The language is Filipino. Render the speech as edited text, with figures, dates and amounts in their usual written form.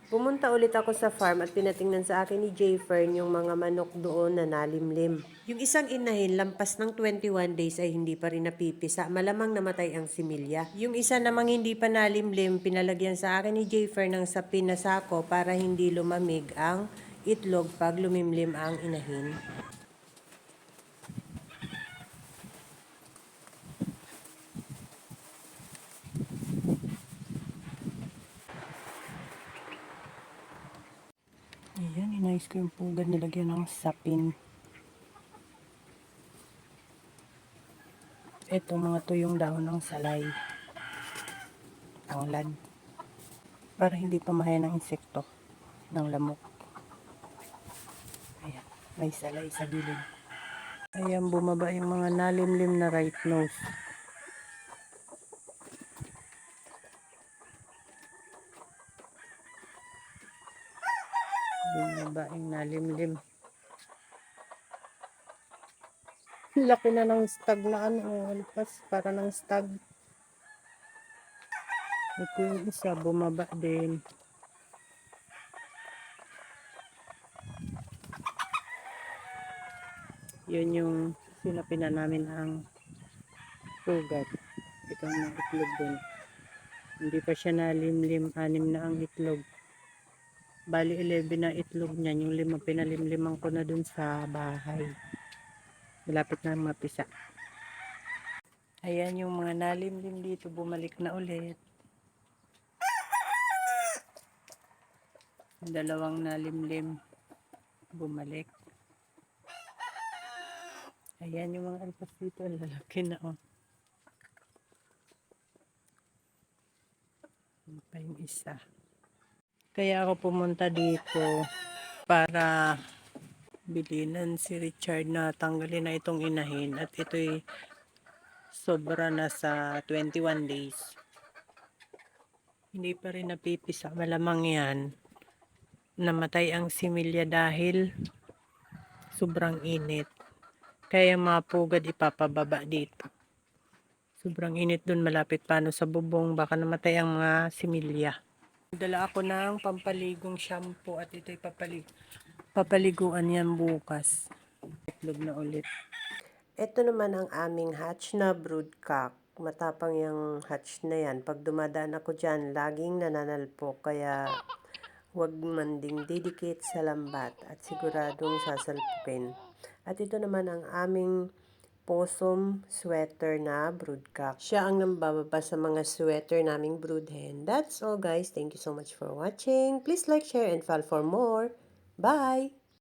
Pumunta ulit ako sa farm at pinatingnan sa akin ni Jayfern yung mga manok doon na nalimlim. Yung isang inahin, lampas ng 21 days ay hindi pa rin napipisa. Malamang namatay ang similya. Yung isa namang hindi pa nalimlim, pinalagyan sa akin ni Jayfern ng sapin na sako para hindi lumamig ang itlog pag lumimlim ang inahin. Ayan, inayos ko yung pugad, nilagyan ng sapin. Ito mga tuyong dahon ng salay. Tanglad. Para hindi pa mahaya ng insekto, ng lamok. Ayan, may salay sa gilid. Ayan, bumaba yung mga nalimlim na right nose. Bumaba yung nalimlim. Laki na ng stag na alpas, para ng stag. Ito yung isa, bumaba din. Yun yung sinapinan namin ang pugad. Ito ang itlog dun. Hindi pa siya nalimlim, 6 na ang itlog. Bali 11 na itlog niyan, yung 5 pinalimliman ko na dun sa bahay. Malapit na mapisa. Ayan yung mga nalimlim dito, bumalik na ulit. Dalawang nalimlim, bumalik. Ayan yung mga alpas dito, lalaki na Ano pa yung isa. Kaya ako pumunta dito para bilinan si Richard na tanggalin na itong inahin, at ito'y sobra na sa 21 days. Hindi pa rin napipisa, malamang yan namatay ang similya dahil sobrang init. Kaya yung mga pugad ipapababa dito. Sobrang init dun, malapit paano sa bubong, baka namatay ang mga similya. Dala ako ng pampaligong shampoo at ito'y papaliguan yan bukas. Itlog na ulit. Ito naman ang aming hatch na broodcock. Matapang yung hatch na yan. Pag dumadaan ako dyan, laging nananalpok. Kaya huwag man ding didikit sa lambat at siguradong sasalpukin. At ito naman ang aming possum sweater na broodcock. Siya ang nambababa sa mga sweater naming brood hen. That's all guys. Thank you so much for watching. Please like, share, and follow for more. Bye!